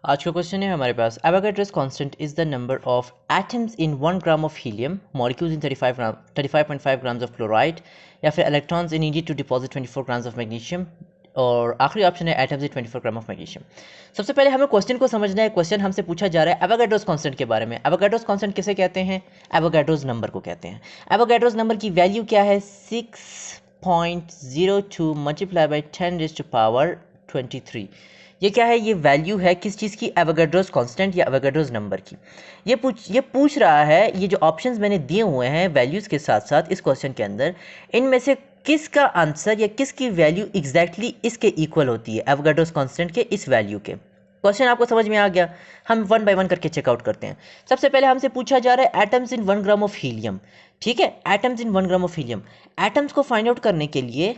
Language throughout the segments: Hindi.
आज का क्वेश्चन है हमारे पास Avogadro's constant is the number of atoms in 1 gram of helium, molecules in 35.5 grams of chloride, या फिर electrons in needed to deposit 24 grams of magnesium, और आखिरी ऑप्शन है atoms in 24 gram of magnesium. सबसे पहले हमें क्वेश्चन को समझना है। क्वेश्चन हमसे पूछा जा रहा है एवोगाड्रोस कांस्टेंट के बारे में। एवोगाड्रोस कांस्टेंट किसे कहते हैं? एवोगाड्रोस नंबर को कहते हैं। एवोगाड्रोस नंबर की वैल्यू क्या है? 6.02 मल्टीप्लाई बाई 10⁻23। ये क्या है? ये वैल्यू है किस चीज़ की? एवोगाड्रोस कांस्टेंट या एवोगाड्रोस नंबर की। ये पूछ रहा है, ये जो ऑप्शंस मैंने दिए हुए हैं वैल्यूज़ के साथ साथ इस क्वेश्चन के अंदर, इनमें से किसका आंसर या किसकी वैल्यू एग्जैक्टली इसके इक्वल होती है, एवोगाड्रोस कांस्टेंट के इस वैल्यू के। क्वेश्चन आपको समझ में आ गया? हम वन बाय वन करके चेकआउट करते हैं। सबसे पहले हमसे पूछा जा रहा है atoms in 1 gram of helium. ठीक है, atoms in 1 gram of helium. Atoms को फाइंड आउट करने के लिए,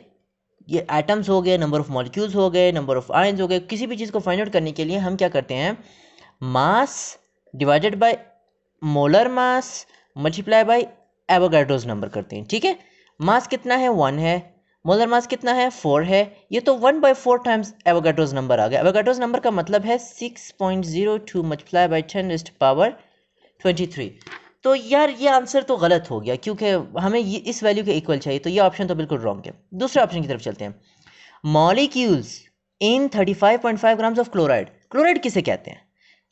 ये एटम्स हो गए, नंबर ऑफ मॉलिक्यूल्स हो गए, नंबर ऑफ आयंस हो गए, किसी भी चीज़ को फाइंड आउट करने के लिए हम क्या करते हैं? Mass divided by molar mass multiply by Avogadro's number करते हैं। ठीक है, मास कितना है? 1 है। मोलर मास कितना है? 4 है। ये तो 1/4 टाइम्स एवोगाड्रोस नंबर आ गया। एवोगाड्रोस नंबर का मतलब है 6.02 मल्टीप्लाई बाय 10⁻23। तो यार ये आंसर तो गलत हो गया, क्योंकि हमें ये इस वैल्यू के इक्वल चाहिए, तो ये ऑप्शन तो बिल्कुल रॉन्ग है। दूसरे ऑप्शन की तरफ चलते हैं। Molecules in 35.5 grams of chloride. Chloride किसे कहते हैं?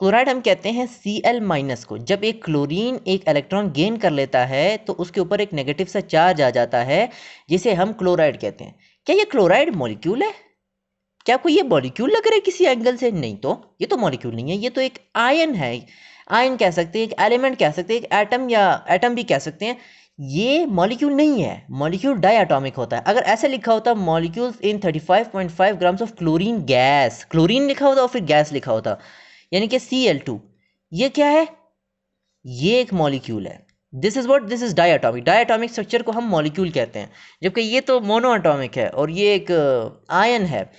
क्लोराइड हम कहते हैं Cl- को। जब एक क्लोरीन एक इलेक्ट्रॉन गेन कर लेता है तो उसके ऊपर एक नेगेटिव सा चार्ज आ जाता है, जिसे हम क्लोराइड कहते हैं। क्या ये क्लोराइड मॉलिक्यूल है? क्या आपको ये मॉलिक्यूल लग रहा है किसी एंगल से? नहीं, तो ये तो मॉलिक्यूल नहीं है, ये तो एक आयन है। आयन कह सकते हैं, एक एलिमेंट कह सकते हैं, एक एटम या एटम भी कह सकते हैं। ये मॉलिक्यूल नहीं है। मॉलिक्यूल डायटोमिक होता है। अगर ऐसे लिखा होता molecules in 35.5 grams of chlorine gas, chlorine लिखा होता और फिर गैस लिखा होता, यानी कि Cl2, ये क्या है? ये एक मॉलिक्यूल है। This is diatomic. Diatomic structure को हम मॉलिक्यूल कहते हैं, जबकि ये तो मोनोएटॉमिक है और ये एक आयन है।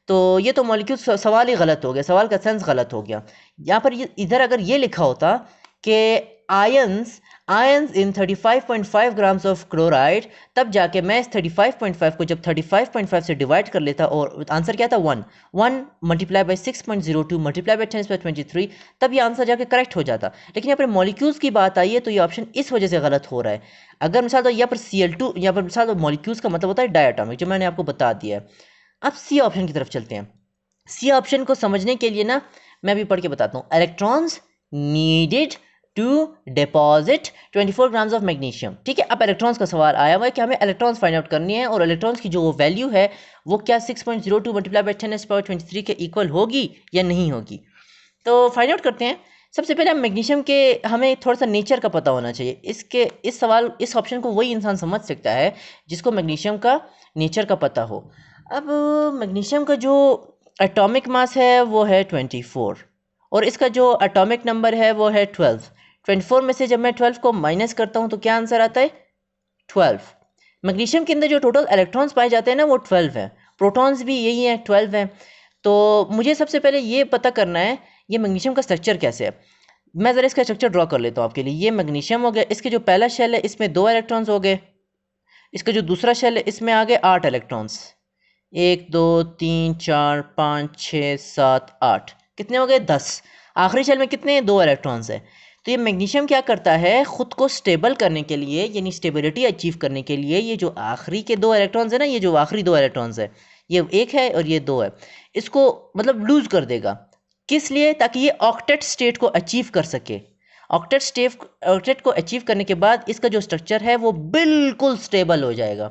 तो ये तो मॉलिक्यूल, सवाल ही गलत हो गया, सवाल का सेंस गलत हो गया। यहाँ पर इधर अगर ये लिखा होता कि ions ions in 35.5 grams of chloride, तब जाके मैं इस 35.5 को जब 35.5 से डिवाइड कर लेता और आंसर क्या था? 1 मल्टीप्लाई बाई 6.02 मल्टीप्लाई बाई 10⁻23, तब ये आंसर जाके करेक्ट हो जाता। लेकिन यहाँ पर मॉलिक्यूल्स की बात आई है तो ये ऑप्शन इस वजह से गलत हो रहा है। अगर मिसाल तो यहाँ पर Cl2, यहाँ पर मिसाल तो मॉलिक्यूल्स का मतलब होता है डायटोमिक, जो मैंने आपको बता दिया है। अब सी ऑप्शन की तरफ चलते हैं। सी ऑप्शन को समझने के लिए ना मैं अभी पढ़ के बताता हूँ। Electrons needed to deposit 24 grams of magnesium. ठीक है, अब इलेक्ट्रॉन्स का सवाल आया हुआ है कि हमें इलेक्ट्रॉन्स फाइंड आउट करनी है, और इलेक्ट्रॉन्स की जो वैल्यू है वो क्या 6.02 मल्टीप्लाई बाई 10⁻23 के इक्वल होगी या नहीं होगी। तो फाइंड आउट करते हैं। सबसे पहले हम मैग्नीशियम के, हमें थोड़ा सा नेचर का पता होना चाहिए। इस ऑप्शन को वही इंसान समझ सकता है जिसको मैग्नीशियम का नेचर का पता हो। अब मैग्नीशियम का जो एटॉमिक मास है वो है 24, और इसका जो एटॉमिक नंबर है वो है 12। 24 में से जब मैं 12 को माइनस करता हूँ तो क्या आंसर आता है? 12। मैग्नीशियम के अंदर जो टोटल इलेक्ट्रॉन्स पाए जाते हैं ना वो 12 है, प्रोटॉन्स भी यही है, 12 है। तो मुझे सबसे पहले ये पता करना है ये मैग्नीशियम का स्ट्रक्चर कैसे है। मैं ज़रा इसका स्ट्रक्चर ड्रॉ कर लेता हूँ आपके लिए। ये मैग्नीशियम हो गया, इसके जो पहला शेल है इसमें 2 इलेक्ट्रॉन्स हो गए, इसका जो दूसरा शेल है इसमें आ गए 8 इलेक्ट्रॉन्स। 1 2 3 4 5 6 7 8, कितने हो गए? 10। आखिरी शेल में कितने? 2 इलेक्ट्रॉन्स है। तो ये मैग्नीशियम क्या करता है, खुद को स्टेबल करने के लिए, यानी स्टेबिलिटी अचीव करने के लिए, ये जो आखिरी के 2 इलेक्ट्रॉन्स है ना, ये जो आखिरी 2 इलेक्ट्रॉन्स है, ये 1 है और ये 2 है, इसको मतलब लूज कर देगा। किस लिए? ताकि ये ऑक्टेट स्टेट को अचीव कर सके। ऑक्टेट को अचीव करने के बाद इसका जो स्ट्रक्चर है वो बिल्कुल स्टेबल हो जाएगा।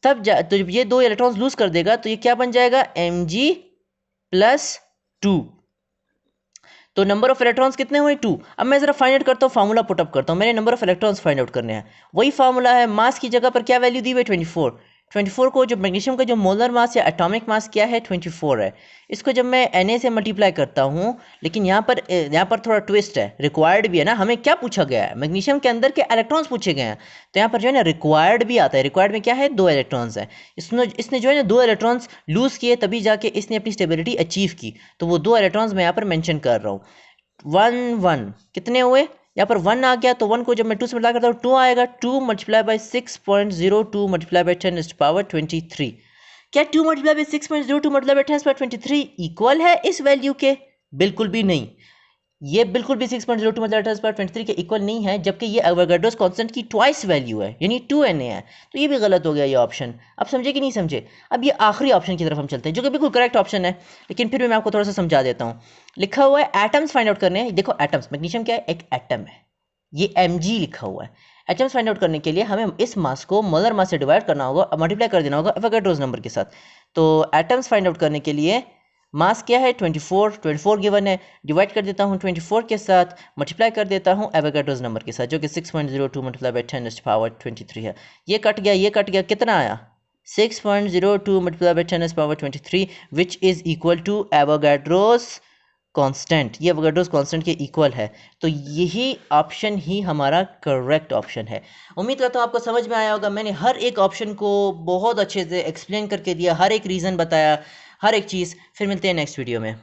तो जब ये 2 इलेक्ट्रॉन्स लूज कर देगा तो ये क्या बन जाएगा? Mg+2। तो नंबर ऑफ इलेक्ट्रॉन्स कितने हुए? 2। अब मैं जरा फाइंड आउट करता हूँ, फार्मूला पुटअप करता हूँ। मैंने number of electrons find out करने हैं। वही फार्मूला है, मास की जगह पर क्या वैल्यू दी हुई है? 24। 24 को जो मैग्नीशियम का जो मोलर मास या एटॉमिक मास क्या है? 24 है। इसको जब मैं Na से मल्टीप्लाई करता हूँ, लेकिन यहाँ पर थोड़ा ट्विस्ट है, रिक्वायर्ड भी है ना। हमें क्या पूछा गया है? मैग्नीशियम के अंदर के इलेक्ट्रॉन्स पूछे गए हैं, तो यहाँ पर जो है ना रिक्वायर्ड भी आता है। रिक्वायर्ड में क्या है? 2 इलेक्ट्रॉन्स है। इसने जो है ना 2 इलेक्ट्रॉन्स लूज किए, तभी जाके इसने अपनी स्टेबिलिटी अचीव की। तो वो 2 इलेक्ट्रॉन्स मैं यहाँ पर मैंशन कर रहा हूँ। 1 कितने हुए? यहाँ पर 1 आ गया, तो 1 को जब मैं 2 से मल्टीप्लाई करता हूँ 2 आएगा। 2 मल्टीप्लाई बाई 6.02 मल्टीप्लाई बाई 10⁻23। क्या 2 multiply by 6.02 multiply by 10⁻23 equal है इस वैल्यू के? बिल्कुल भी नहीं, ये बिल्कुल भी 6.02 मतलब 10^23 के इक्वल नहीं है, जबकि ये एवोगाड्रोस कांस्टेंट की ट्वाइस वैल्यू है, यानी 2Na है। तो ये भी गलत हो गया ये ऑप्शन। अब समझे कि नहीं समझे? अब ये आखिरी ऑप्शन की तरफ हम चलते हैं, जो कि बिल्कुल करेक्ट ऑप्शन है, लेकिन फिर भी मैं आपको थोड़ा सा समझा देता हूँ। लिखा हुआ है एटम्स फाइंड आउट करने हैं। देखो एटम्स, मैग्नीशियम क्या है? एक एटम है, ये Mg लिखा हुआ है। एटम्स फाइंड आउट करने के लिए हमें इस मास को मोलर मास से डिवाइड करना होगा, मल्टीप्लाई कर देना होगा एवोगाड्रोस नंबर के साथ। तो एटम्स फाइंड आउट करने के लिए मास क्या है? 24 गिवन है, डिवाइड कर देता हूँ 24 के साथ, मल्टीप्लाई कर देता हूँ एवोगाड्रोस नंबर के साथ, जो कि 6.02 मल्टीप्लाई बाई 10⁻23 है। ये कट गया, ये कट गया, कितना आया? 6.02 multiply by 10⁻23 which is equal to Avogadro's constant. ये एवोगाड्रोस कांस्टेंट के इक्वल है। तो यही ऑप्शन ही हमारा करेक्ट ऑप्शन है। उम्मीद करता हूँ आपको समझ में आया होगा। मैंने हर एक ऑप्शन को बहुत अच्छे से एक्सप्लेन करके दिया, हर एक रीज़न बताया, हर एक चीज़। फिर मिलते हैं नेक्स्ट वीडियो में।